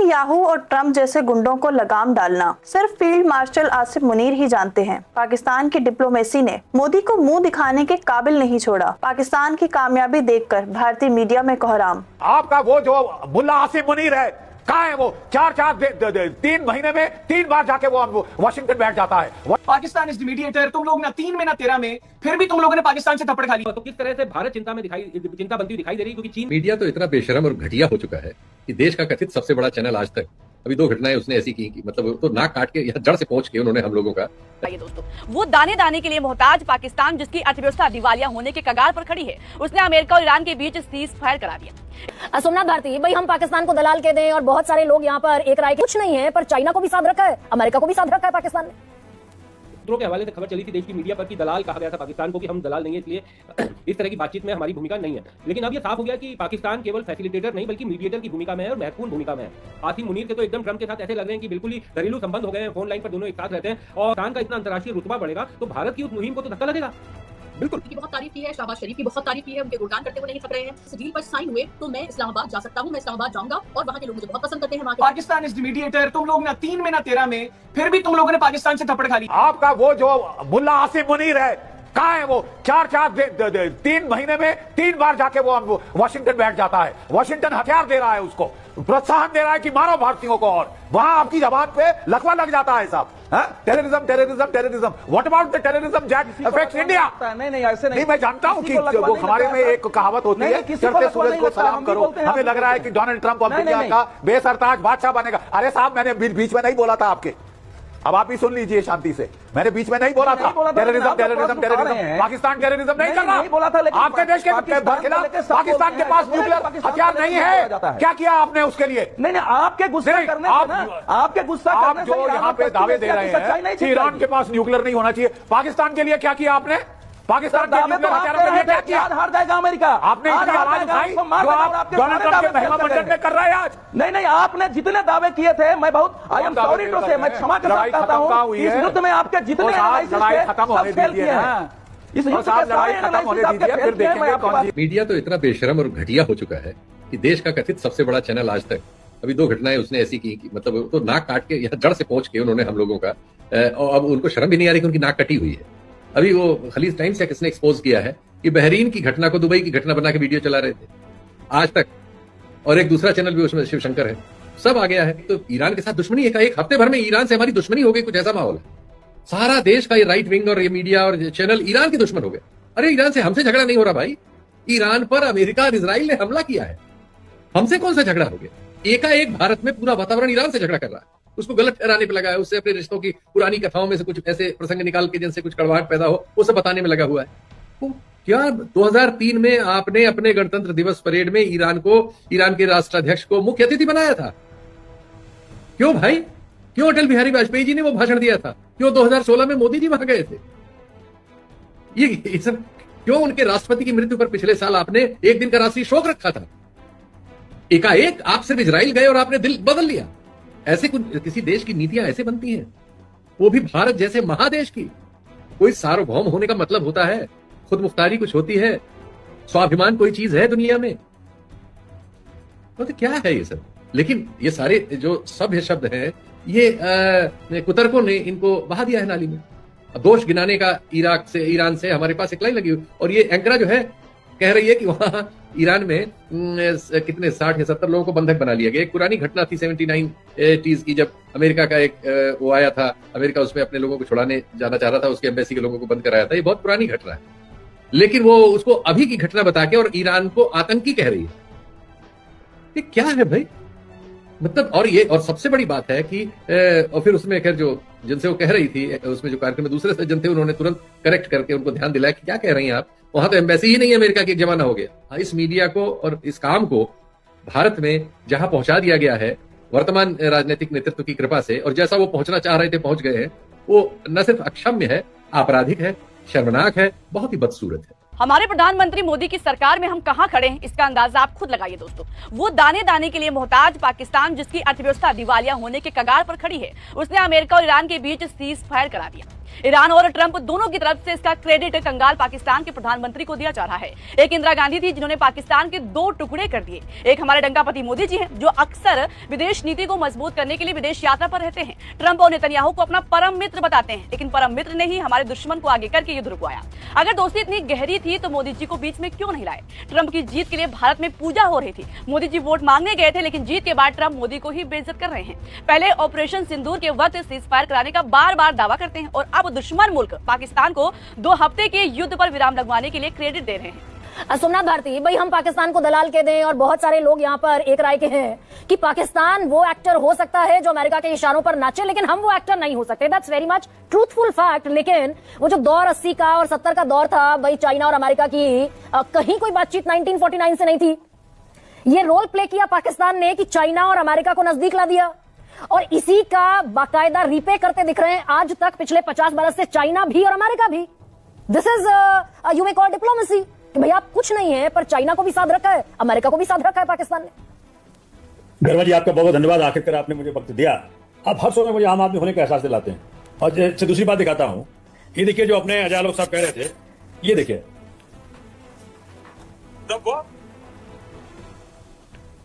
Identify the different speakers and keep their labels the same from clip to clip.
Speaker 1: Netanyahu और Trump जैसे गुंडों को लगाम डालना सिर्फ फील्ड मार्शल आसिफ मुनीर ही जानते हैं। पाकिस्तान की डिप्लोमेसी ने मोदी को मुंह दिखाने के काबिल नहीं छोड़ा। पाकिस्तान की कामयाबी देखकर भारतीय मीडिया में कोहराम।
Speaker 2: आपका वो जो मुल्ला आसिफ मुनीर है, कहाँ है वो? 3 महीने में 3 बार जाके वो वाशिंगटन बैठ जाता है।
Speaker 3: Pakistan is the mediator. तुम लोग ना 3 में ना 13 में, फिर भी तुम लोगों ने पाकिस्तान से थप्पड़ खा ली।
Speaker 4: तो किस तरह से भारत चिंता बनती हुई दिखाई दे रही, क्योंकि चीन
Speaker 5: मीडिया तो इतना बेशरम और घटिया हो चुका है कि देश का कथित सबसे बड़ा चैनल आज तक अभी 2 घटनाएं उसने ऐसी की मतलब तो नाक काट के या जड़ से पहुंच के उन्होंने हम लोगों का।
Speaker 6: दोस्तों, वो दाने दाने के लिए मोहताज पाकिस्तान, जिसकी अर्थव्यवस्था दिवालिया होने के कगार पर खड़ी है, उसने अमेरिका और ईरान के बीच सीज फायर करा दिया।
Speaker 7: सोमनाथ भारती, भाई हम पाकिस्तान को दलाल कह दें और बहुत सारे लोग यहाँ पर एक राय कुछ नहीं है, पर चाइना को भी साथ रखा है, अमेरिका को भी साथ रखा है पाकिस्तान ने।
Speaker 4: सूत्रों के हवाले से खबर चली थी देश की मीडिया पर कि दलाल कहा गया था पाकिस्तान को कि हम दलाल नहीं है, इसलिए इस तरह की बातचीत में हमारी भूमिका नहीं है। लेकिन अब ये साफ हो गया कि पाकिस्तान केवल फैसिलिटेटर नहीं बल्कि मीडिएटर की भूमिका में है और महत्वपूर्ण भूमिका में है। आसिफ मुनीर के तो एकदम ट्रंप के साथ ऐसे लग रहे हैं कि बिल्कुल ही घरेलू संबंध हो गए हैं, फोन लाइन पर दोनों एक साथ रहते हैं। और पाकिस्तान का इतना अंतर्राष्ट्रीय रुतबा बढ़ेगा तो भारत की उस मुहिम को तो धक्का लगेगा।
Speaker 8: बिल्कुल की बहुत तारीफ की है, शहबाज शरीफ की बहुत तारीफ की है, उनके गुणगान करते हुए नहीं थक रहे हैं। इस डील पर साइन हुए तो मैं इस्लामाबाद जा सकता हूं, मैं इस्लामाबाद जाऊंगा और वहां के लोग मुझे बहुत पसंद करते हैं।
Speaker 3: Pakistan is the mediator. तुम लोग ना 3 में ना 13 में, फिर भी तुम लोगों ने पाकिस्तान से थप्पड़ खा ली।
Speaker 2: आपका वो जो मुल्ला आसिफ मुनीर है, कहाँ है वो? 3 महीने में 3 बार जाके वो वाशिंगटन बैठ जाता है। वाशिंगटन हथियार दे रहा है, उसको प्रोत्साहन दे रहा है कि मारो भारतीयों को, और वहां आपकी जबान पे लकवा लग जाता है साहब। Terrorism terrorism terrorism. What about the terrorism that affects India?
Speaker 3: नहीं ऐसे नहीं।
Speaker 2: मैं जानता हूं कि वो हमारे में एक कहावत होती है, चढ़ते सूरज को सलाम करो। हमें लग रहा है कि डोनाल्ड ट्रंप अब दुनिया का बेसरताज बादशाह बनेगा। अरे साहब, मैंने बीच में नहीं बोला था आपके, अब आप ही सुन लीजिए शांति से। मैंने बीच में नहीं बोला था terrorism terrorism terrorism. Pakistan terrorism नहीं कर रहा। आपके देश के खिलाफ पाकिस्तान के पास न्यूक्लियर हथियार नहीं है। क्या किया आपने उसके लिए?
Speaker 3: नहीं, आपके गुस्सा करने आपके गुस्सा
Speaker 2: आप जो यहाँ पे दावे दे रहे हैं कि ईरान के पास न्यूक्लियर नहीं होना चाहिए, पाकिस्तान के लिए क्या किया आपने? पाकिस्तान के न्यूक्लियर हथियारों के लिए क्या किया?
Speaker 3: हार जाएगा अमेरिका।
Speaker 2: आपने इतनी आवाज उठाई जो आप डोनाल्ड ट्रंप के महिमा मंडल में कर रहे हैं आज।
Speaker 3: नहीं, आपने जितने दावे किए थे, मैं बहुत आई एम सॉरी टू से, मैं क्षमा चाहता हूं। इस युद्ध में आपके जितने
Speaker 2: लड़ाई खत्म होने दीजिए,
Speaker 3: इस युद्ध में
Speaker 2: लड़ाई खत्म होने दीजिए, फिर देखेंगे कौन।
Speaker 5: मीडिया तो इतना बेशरम और घटिया हो चुका है कि देश का कथित सबसे बड़ा चैनल आज तक अभी 2 घटनाएं उसने ऐसी की मतलब तो नाक काट के या जड़ से पहुंच के उन्होंने हम लोगों का, और अब उनको शर्म भी नहीं आ रही कि उनकी नाक कटी हुई है। अभी वो खलीज टाइम्स या किसने एक्सपोज किया है कि बहरीन की घटना को दुबई की घटना बना के वीडियो चला रहे थे आज तक, और एक दूसरा चैनल भी उसमें शिवशंकर है, सब आ गया है। तो ईरान के साथ दुश्मनी एक हफ्ते भर में ईरान से हमारी दुश्मनी हो गई, कुछ ऐसा माहौल है। सारा देश का ये राइट विंग और ये मीडिया और चैनल ईरान के दुश्मन हो गए। अरे ईरान से हमसे झगड़ा नहीं हो रहा भाई, ईरान पर अमेरिका और इजराइल ने हमला किया है, हमसे कौन सा झगड़ा हो गया? एकाएक भारत में पूरा वातावरण ईरान से झगड़ा कर रहा है, उसको गलत ठहराने पे लगा है, उससे अपने रिश्तों की पुरानी कथाओं में से कुछ ऐसे प्रसंग निकाल के जिनसे कुछ कड़वाहट पैदा हो वो सब बताने में लगा हुआ है। तो क्या 2003 में आपने अपने गणतंत्र दिवस परेड में ईरान के राष्ट्राध्यक्ष को मुख्य अतिथि बनाया था? क्यों भाई? क्यों अटल बिहारी वाजपेयी जी ने वो भाषण दिया था? क्यों 2016 में मोदी जी वहां गए थे? ये सब क्यों? उनके राष्ट्रपति की मृत्यु पर पिछले साल आपने एक दिन का राष्ट्रीय शोक रखा था। एकाएक आप सिर्फ इजराइल गए और आपने दिल बदल लिया। ऐसे किसी देश की नीतियां ऐसे बनती हैं, वो भी भारत जैसे महादेश की। कोई सार्वभौम होने का मतलब होता है खुद मुख्तारी कुछ होती है, स्वाभिमान कोई चीज है दुनिया में, तो क्या है ये सब? लेकिन ये सारे जो सभ्य शब्द हैं ये कुतर्कों ने इनको बहा दिया है नाली में। अब दोष गिनाने का ईरान से हमारे पास एक लाइन लगी हुई, और ये एंकरा जो है कह रही है कि वहां ईरान में कितने 60 या 70 लोगों को बंधक बना लिया गया। एक पुरानी घटना थी 79 की, जब अमेरिका का एक वो आया था, अमेरिका उसमें अपने लोगों को छुड़ाने जाना चाह रहा था, उसके एम्बेसी के लोगों को बंद कराया था। ये बहुत पुरानी घटना है, लेकिन वो उसको अभी की घटना बता के और ईरान को आतंकी कह रही है। ये क्या है भाई? मतलब और सबसे बड़ी बात है कि और फिर उसमें खैर जो जिनसे वो कह रही थी उसमें जो कार्यक्रम में दूसरे सज्जन थे उन्होंने तुरंत करेक्ट करके उनको ध्यान दिलाया कि क्या कह रही हैं आप, वहां तो एम्बेसी ही नहीं है अमेरिका की, एक जमाना हो गया। इस मीडिया को और इस काम को भारत में जहां पहुंचा दिया गया है वर्तमान राजनीतिक नेतृत्व की कृपा से, और जैसा वो पहुंचना चाह रहे थे पहुंच गए हैं, वो न सिर्फ अक्षम्य है, आपराधिक है, शर्मनाक है, बहुत ही बदसूरत है।
Speaker 6: हमारे प्रधानमंत्री मोदी की सरकार में हम कहां खड़े हैं इसका अंदाजा आप खुद लगाइए दोस्तों। वो दाने दाने के लिए मोहताज पाकिस्तान, जिसकी अर्थव्यवस्था दिवालिया होने के कगार पर खड़ी है, उसने अमेरिका और ईरान के बीच सीज फायर करा दिया। ईरान और ट्रंप दोनों की तरफ से इसका क्रेडिट कंगाल पाकिस्तान के प्रधानमंत्री को दिया जा रहा है। एक इंदिरा गांधी थी जिन्होंने पाकिस्तान के 2 टुकड़े कर दिए। एक हमारे डंकापति मोदी जी हैं जो अक्सर विदेश नीति को मजबूत करने के लिए विदेश यात्रा पर रहते हैं। ट्रंप और नेतन्याहू को अपना परम मित्र बताते हैं, लेकिन परम मित्र ने ही हमारे दुश्मन को आगे करके युद्ध रुकवाया। अगर दोस्ती इतनी गहरी थी तो मोदी जी को बीच में क्यों नहीं लाए? ट्रंप की जीत के लिए भारत में पूजा हो रही थी। मोदी जी वोट मांगने गए थे, लेकिन जीत के बाद ट्रंप मोदी को ही बेइज्जत कर रहे हैं। पहले ऑपरेशन सिंदूर के वक्त सीज फायर कराने का बार बार दावा करते हैं और अब दुश्मन मुल्क पाकिस्तान को 2 हफ्ते के युद्ध पर विराम लगवाने के लिए क्रेडिट दे रहे हैं।
Speaker 7: सोमनाथ भारती भाई, हम पाकिस्तान को दलाल के दें और बहुत सारे लोग यहाँ पर एक राय के हैं कि पाकिस्तान वो एक्टर हो सकता है जो अमेरिका के इशारों पर नाचे, लेकिन हम वो एक्टर नहीं हो सकते। That's very much truthful fact. लेकिन वो जो दौर 80 का और 70 का दौर था भाई, चाइना और अमेरिका की कहीं कोई बातचीत 1949 से नहीं थी। ये रोल प्ले किया पाकिस्तान ने कि चाइना और अमेरिका को नजदीक ला दिया, और इसी का बाकायदा रीपे करते दिख रहे हैं आज तक पिछले 50 बरस से चाइना भी और अमेरिका भी। This is you may call diplomacy कि भैया आप कुछ नहीं है, पर चाइना को भी साथ रखा है, अमेरिका को भी साथ रखा है पाकिस्तान ने।
Speaker 9: गरमा जी, आपका बहुत बहुत धन्यवाद, आखिरकार आपने मुझे वक्त दिया। आप हर समय मुझे आम आदमी होने का एहसास दिलाते हैं। और दूसरी बात दिखाता हूं, ये देखिए जो अपने अजय लोग साहब कह रहे थे, ये देखिए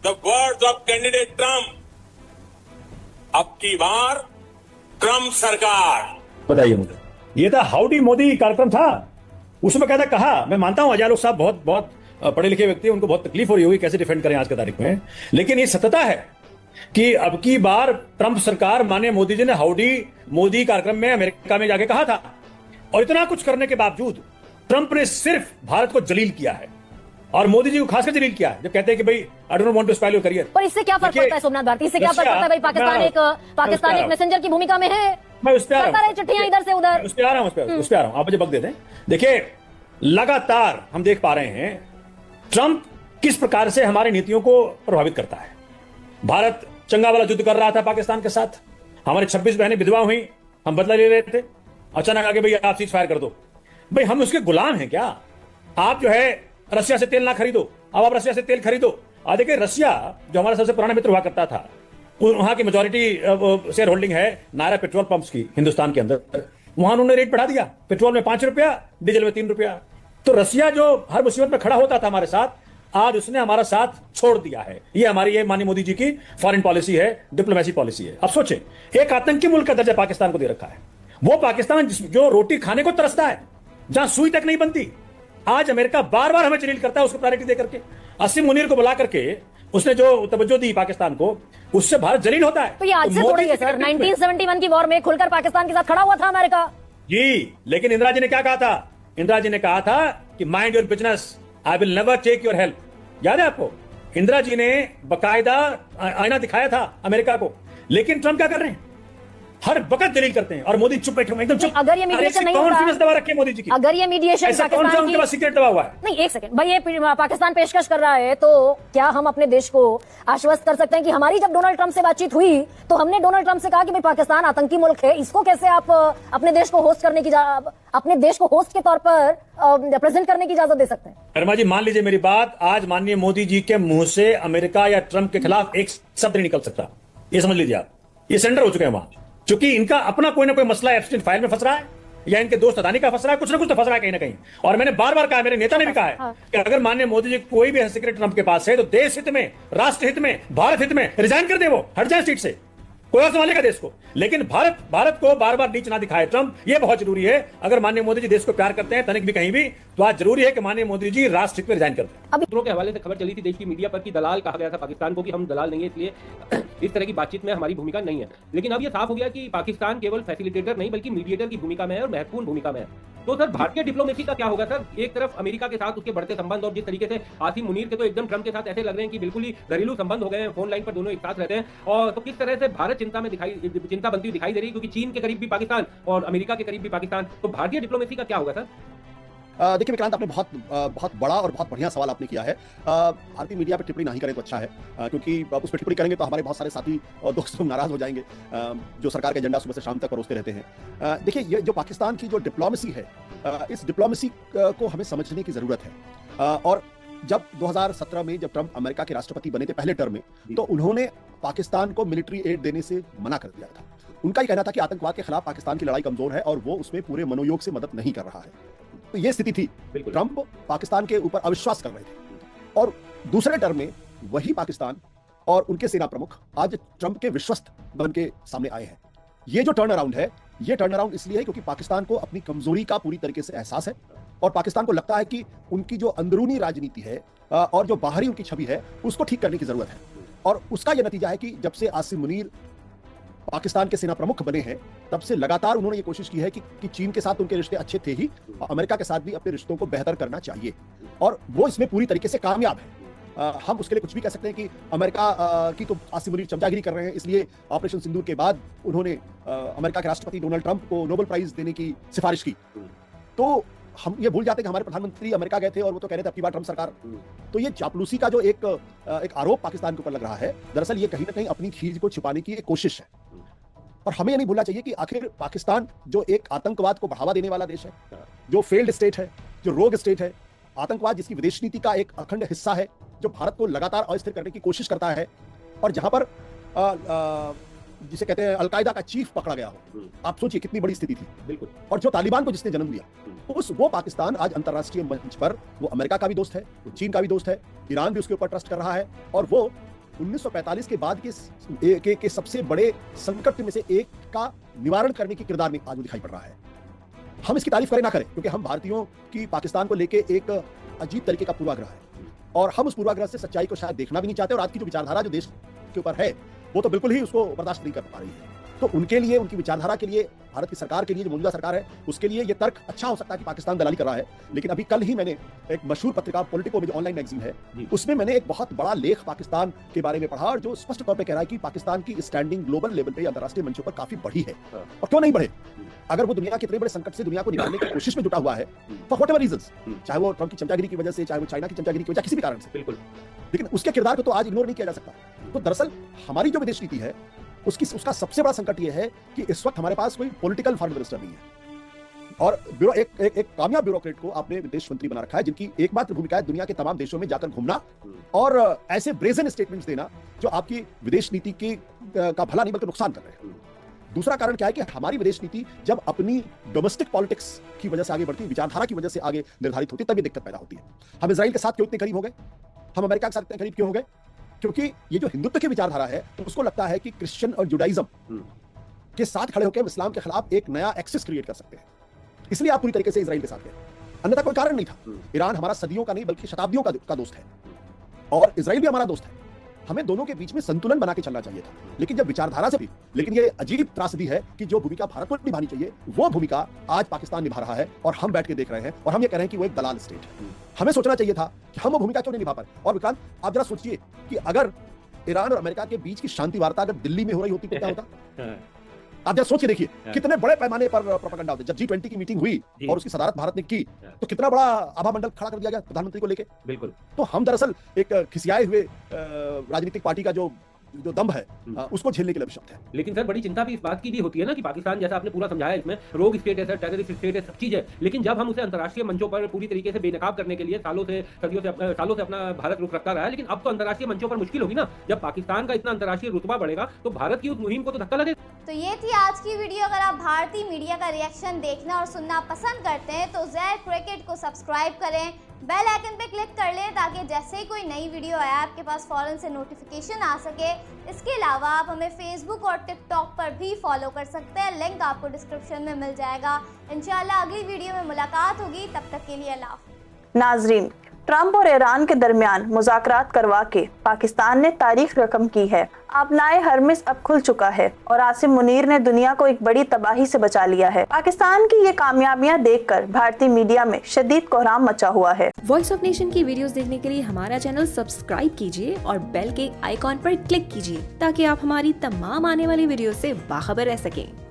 Speaker 10: the words of candidate Trump, अब की बार ट्रंप सरकार।
Speaker 9: बताइए मुझे, ये था हाउडी मोदी कार्यक्रम था, उसमें कहता कहा, मैं मानता हूं अजय लोग साहब बहुत बहुत पढ़े लिखे व्यक्ति, उनको बहुत तकलीफ हो रही होगी कैसे डिफेंड करें आज की तारीख में, लेकिन ये सत्यता है कि अब की बार ट्रंप सरकार, माननीय मोदी जी ने हाउडी मोदी कार्यक्रम में अमेरिका में जाके कहा था। और इतना कुछ करने के बावजूद ट्रंप ने सिर्फ भारत को जलील किया है और मोदी जी को खासकर जलील किया है, जब कहते हैं कि भाई I don't want to spoil your career.
Speaker 7: पर इससे क्या फर्क पड़ता है सोमनाथ भारती? इससे क्या फर्क पड़ता है भाई? पाकिस्तान एक मैसेंजर की भूमिका में है,
Speaker 9: मैं उस पे आ रहा हूं,
Speaker 7: चिट्ठियां इधर से उधर,
Speaker 9: उस पे आ रहा हूं, आप मुझे वक्त दे दें। देखिए, लगातार हम देख पा रहे हैं ट्रंप किस प्रकार से हमारी नीतियों को प्रभावित करता है। भारत चंगा वाला युद्ध कर रहा था पाकिस्तान के साथ, हमारे 26 बहनें विधवा हुई, हम बदला ले रहे थे, अचानक आगे भाई आप सीज फायर कर दो। भाई हम उसके गुलाम हैं क्या? आप जो है रशिया से तेल ना खरीदो, अब आप रशिया से तेल खरीदो। देखिए, रशिया जो हमारा सबसे पुराना मित्र हुआ करता था, वहां की मेजोरिटी शेयर होल्डिंग है नायरा पेट्रोल पंप्स की हिंदुस्तान के अंदर, वहां उन्होंने रेट बढ़ा दिया, पेट्रोल में 5 रुपया, डीजल में 3 रुपया। तो रशिया जो हर मुसीबत में खड़ा होता था हमारे साथ, आज उसने हमारा साथ छोड़ दिया है। ये हमारी, ये माननीय मोदी जी की फॉरेन पॉलिसी है, डिप्लोमेसी पॉलिसी है। अब सोचें, एक आतंकी मुल्क का दर्जा पाकिस्तान को दे रखा है, वो पाकिस्तान जो रोटी खाने को तरसता है, जहां सुई तक नहीं बनती, आज अमेरिका बार बार हमें जलील करता है उसको प्रायोरिटी दे करके। असीम मुनीर को बुला करके उसने जो तवज्जो दी पाकिस्तान को, उससे भारत जलील होता है।
Speaker 7: तो ये आज से थोड़ी है सर, 1971 की वॉर में खुलकर पाकिस्तान के साथ खड़ा हुआ था अमेरिका
Speaker 9: जी। लेकिन इंदिरा जी ने क्या कहा था? इंदिरा जी ने कहा था कि mind your business, I will never take your help. याद है आपको? इंदिरा जी ने बकायदा आईना दिखाया था अमेरिका को। लेकिन ट्रंप क्या कर रहे हैं? हर वक्त जलील करते हैं और मोदी चुप बैठे हुए एकदम चुप।
Speaker 7: अगर ये मीडिएशन नहीं होता,
Speaker 9: दवा रखी है मोदी जी की,
Speaker 7: अगर ये मीडिएशन पाकिस्तान की
Speaker 9: सीक्रेट दवा हुआ है।
Speaker 7: नहीं, एक सेकंड भाई, ये पाकिस्तान पेशकश कर रहा है, तो क्या हम अपने देश को आश्वस्त कर सकते हैं कि हमारी जब डोनाल्ड ट्रंप से बातचीत हुई तो हमने डोनाल्ड ट्रंप से कहा कि भाई पाकिस्तान आतंकी मुल्क है, इसको कैसे आप अपने देश को होस्ट करने की, अपने देश को होस्ट के तौर पर रिप्रेजेंट करने की इजाजत दे सकते हैं?
Speaker 9: शर्मा जी, मान लीजिए मेरी बात, आज माननीय मोदी जी के मुंह से अमेरिका या ट्रंप के खिलाफ एक शब्द नहीं निकल सकता, ये समझ लीजिए आप। ये सेंडर हो चुके हैं वहां, क्योंकि इनका अपना कोई ना कोई मसला एब्सटेंट फाइल में फंस रहा है, या इनके दोस्त अदानी का फंस रहा है, कुछ ना कुछ तो फंस रहा है कहीं ना कहीं। और मैंने बार बार कहा, मेरे नेता ने भी कहा है कि अगर माननीय मोदी जी कोई भी सीक्रेट ट्रंप के पास है तो देश हित में, राष्ट्र हित में, भारत हित में रिजाइन कर दे, वो हट जाए सीट से, कोई और संभालेगा देश को। लेकिन भारत को बार बार नीच ना दिखाए ट्रंप, ये बहुत जरूरी है। अगर माननीय मोदी जी देश को प्यार करते हैं तनिक भी कहीं भी, तो आज जरूरी है कि माननीय मोदी जी राष्ट्र हित में रिजाइन कर दें।
Speaker 4: सूत्रों के हवाले से खबर चली थी देश की मीडिया पर कि दलाल कहा गया था पाकिस्तान को कि हम दलाल नहीं है, इसलिए इस तरह की बातचीत में हमारी भूमिका नहीं है। लेकिन अब यह साफ हो गया कि पाकिस्तान केवल फैसिलिटेटर नहीं बल्कि मीडिएटर की भूमिका में है और महत्वपूर्ण भूमिका में है। तो सर, भारतीय डिप्लोमेसी का क्या होगा सर? एक तरफ अमेरिका के साथ उसके बढ़ते संबंध, और जिस तरीके से आसिम मुनीर के तो एकदम ट्रंप के साथ ऐसे लग रहे हैं कि बिल्कुल ही घरेलू संबंध हो गए हैं, फोन लाइन पर दोनों एक साथ रहते हैं, और तो किस तरह से भारत चिंता बनती हुई दिखाई दे रही है, क्योंकि चीन के करीब भी पाकिस्तान और अमेरिका के करीब भी पाकिस्तान। तो भारतीय डिप्लोमेसी का क्या होगा सर?
Speaker 11: देखिए विक्रांत, आपने बहुत बड़ा और बहुत बढ़िया सवाल आपने किया है। भारतीय मीडिया पर टिप्पणी नहीं करें तो अच्छा है, क्योंकि उस पर टिप्पणी करेंगे तो हमारे बहुत सारे साथी और दोस्त नाराज हो जाएंगे जो सरकार के एजेंडा सुबह से शाम तक परोसते रहते हैं। देखिए, ये जो पाकिस्तान की जो डिप्लोमेसी है, इस डिप्लोमेसी को हमें समझने की जरूरत है। और जब 2017 में जब ट्रंप अमेरिका के राष्ट्रपति बने थे पहले टर्म में, तो उन्होंने पाकिस्तान को मिलिट्री एड देने से मना कर दिया था। उनका ये कहना था कि आतंकवाद के खिलाफ पाकिस्तान की लड़ाई कमजोर है और वो उसमें पूरे मनोयोग से मदद नहीं कर रहा है। तो ये स्थिति थी। ट्रंप पाकिस्तान के ऊपर अविश्वास कर रहे थे और दूसरे टर्म में वही पाकिस्तान और उनके सेना प्रमुख आज ट्रंप के विश्वस्त बन के सामने आए हैं। ये जो टर्न अराउंड है, ये टर्न अराउंड इसलिए है क्योंकि पाकिस्तान को अपनी कमजोरी का पूरी तरीके से एहसास है और पाकिस्तान को लगता है कि उनकी जो अंदरूनी राजनीति है और जो बाहरी उनकी छवि है, उसको ठीक करने की जरूरत है। और उसका यह नतीजा है कि जब से आसिम मुनीर पाकिस्तान के सेना प्रमुख बने हैं, तब से लगातार उन्होंने ये कोशिश की है कि चीन के साथ उनके रिश्ते अच्छे थे ही, अमेरिका के साथ भी अपने रिश्तों को बेहतर करना चाहिए और वो इसमें पूरी तरीके से कामयाब है। हम उसके लिए कुछ भी कह सकते हैं कि अमेरिका की तो आसिम मुनीर चमचागिरी कर रहे हैं, इसलिए ऑपरेशन सिंदूर के बाद उन्होंने अमेरिका के राष्ट्रपति डोनाल्ड ट्रंप को नोबेल प्राइज देने की सिफारिश की। तो हम ये भूल जाते हैं कि हमारे प्रधानमंत्री अमेरिका गए थे और वो तो कह रहे थे अब की बार ट्रंप सरकार। तो ये चापलूसी का जो एक आरोप पाकिस्तान के ऊपर लग रहा है, दरअसल ये कहीं ना कहीं अपनी चीज को छिपाने की एक कोशिश है। और हमें ये नहीं भूलना चाहिए कि आखिर पाकिस्तान जो एक आतंकवाद को बढ़ावा देने वाला देश है, जो फेल्ड स्टेट है, जो रोग स्टेट है, आतंकवाद जिसकी विदेश नीति का एक अखंड हिस्सा है, जो भारत को लगातार अस्थिर करने की कोशिश करता है, और जहां पर जिसे कहते हैं अलकायदा का चीफ पकड़ा गया हो, आप सोचिए कितनी बड़ी स्थिति थी। बिल्कुल। और जो तालिबान को जिसने जन्म दिया, वो पाकिस्तान आज अंतर्राष्ट्रीय मंच पर वो अमेरिका का भी दोस्त है, वो चीन का भी दोस्त है, ईरान भी उसके ऊपर ट्रस्ट कर रहा है और वो 1945 के बाद के सबसे बड़े संकट में से एक का निवारण करने की किरदार में आज वो दिखाई पड़ रहा है। हम इसकी तारीफ करें ना करें, क्योंकि हम भारतीयों की पाकिस्तान को लेके एक अजीब तरीके का पूर्वाग्रह है और हम उस पूर्वाग्रह से सच्चाई को शायद देखना भी नहीं चाहते और आज की जो विचारधारा जो देश के ऊपर है, वो तो बिल्कुल ही उसको बर्दाश्त नहीं कर पा रही है। तो उनके लिए, उनकी विचारधारा के लिए, भारत की सरकार के लिए, जो मौजूदा सरकार है, उसके लिए ये तर्क अच्छा हो सकता है कि पाकिस्तान दलाली कर रहा है। लेकिन अभी कल ही मैंने एक मशहूर पत्रिका पॉलिटिको में जो ऑनलाइन मैगजीन है, उसमें मैंने एक बहुत बड़ा लेख पाकिस्तान के बारे में पढ़ा और जो स्पष्ट तौर पे कह रहा है कि पाकिस्तान की स्टैंडिंग ग्लोबल लेवल पे, अंतर्राष्ट्रीय मंचों पर काफी बढ़ी है। और क्यों नहीं बढ़े? अगर वो दुनिया के इतने बड़े संकट से दुनिया को निकालने की कोशिश में जुटा हुआ है, फॉर व्हाटएवर रीजंस, चाहे वो ट्रंप की चमचागिरी की वजह से, चाहे वो चाइना की चमचागिरी की वजह, किसी भी कारण से, बिल्कुल, लेकिन उसके किरदार को तो आज इग्नोर नहीं किया जा सकता। तो दरअसल हमारी जो विदेश नीति है, उसका सबसे बड़ा संकट यह है कि इस वक्त हमारे पास कोई पॉलिटिकल फॉरेन मिनिस्टर नहीं है और एक कामयाब ब्यूरोक्रेट को आपने विदेश मंत्री बना रखा है, जिनकी एकमात्र भूमिका है दुनिया के तमाम देशों में जाकर घूमना और ऐसे ब्रेजन स्टेटमेंट्स देना जो आपकी विदेश नीति का भला नहीं बल्कि नुकसान कर रहे हैं। दूसरा कारण क्या है कि हमारी विदेश नीति जब अपनी डोमेस्टिक पॉलिटिक्स की वजह से आगे बढ़ती है, विचारधारा की वजह से आगे निर्धारित होती है, तब ये दिक्कत पैदा होती है। हम इजराइल के साथ क्यों इतने करीब हो गए? हम अमेरिका के साथ इतने करीब क्यों हो गए? क्योंकि ये जो हिंदुत्व की विचारधारा है, तो उसको लगता है कि क्रिश्चियन और जुडाइज्म के साथ खड़े होकर इस्लाम के खिलाफ एक नया एक्सिस क्रिएट कर सकते हैं, इसलिए आप पूरी तरीके से इजराइल के साथ गए, अन्यथा कोई कारण नहीं था। ईरान हमारा सदियों का नहीं बल्कि शताब्दियों का दोस्त है और इजराइल भी हमारा दोस्त है। हमें दोनों के बीच में संतुलन बना के चलना चाहिए था, लेकिन जब विचारधारा से भी, लेकिन ये अजीब त्रासदी है कि जो भूमिका भारत को निभानी चाहिए, वो भूमिका आज पाकिस्तान निभा रहा है और हम बैठ के देख रहे हैं और हम ये कह रहे हैं कि वो एक दलाल स्टेट है। हमें सोचना चाहिए था कि हम वो भूमिका क्यों नहीं निभा पाए। और विक्रांत, आप जरा सोचिए कि अगर ईरान और अमेरिका के बीच की शांति वार्ता अगर दिल्ली में हो रही होती तो क्या होता? आप जरा सोच के देखिए कितने बड़े पैमाने पर प्रोपेगेंडा होते। जब G20 की मीटिंग हुई और उसकी सदारत भारत ने की, तो कितना बड़ा आभा मंडल खड़ा कर दिया गया प्रधानमंत्री को लेके। बिल्कुल। तो हम दरअसल एक खिसियाए हुए राजनीतिक पार्टी का जो दम है, उसको झेलने के लिए अभिशप्त है।
Speaker 4: लेकिन सर, बड़ी चिंता भी इस बात की भी होती है ना कि पाकिस्तान, जैसा आपने पूरा समझाया, इसमें रोग स्टेट है सर, टेररिस्ट स्टेट है, सब चीज है, लेकिन जब हम उसे अंतर्राष्ट्रीय मंचों पर पूरी तरीके से बेनकाब करने के लिए सालों से अपना भारत रुख रखता रहा है, लेकिन अब तो अंतर्राष्ट्रीय मंचों पर मुश्किल होगी ना। जब पाकिस्तान का इतना अंतर्राष्ट्रीय रुतबा बढ़ेगा तो भारत की उस मुहिम को तो धक्का लगेगा।
Speaker 12: तो ये थी आज की वीडियो। अगर आप भारतीय मीडिया का रिएक्शन देखना और सुनना पसंद करते हैं तो ज़ेड क्रिकेट को सब्सक्राइब करें, बेल आइकन पे क्लिक कर लें ताकि जैसे ही कोई नई वीडियो आए आपके पास फौरन से नोटिफिकेशन आ सके। इसके अलावा आप हमें फेसबुक और टिकटॉक पर भी फॉलो कर सकते हैं, लिंक आपको डिस्क्रिप्शन में मिल जाएगा। इंशाल्लाह अगली वीडियो में मुलाकात होगी, तब तक के लिए अल्लाह हाफ़िज़।
Speaker 1: नाजरीन, ट्रंप और ईरान के दरमियान मुज़ाकरात करवा के पाकिस्तान ने तारीख रकम की है। आबनाए हरमिस अब खुल चुका है और आसिम मुनीर ने दुनिया को एक बड़ी तबाही से बचा लिया है। पाकिस्तान की ये कामयाबियां देखकर भारतीय मीडिया में शदीद कोहराम मचा हुआ है।
Speaker 13: वॉइस ऑफ नेशन की वीडियोस देखने के लिए हमारा चैनल सब्सक्राइब कीजिए और बेल के आइकॉन पर क्लिक कीजिए ताकि आप हमारी तमाम आने वाली वीडियो से बाखबर रह सकें।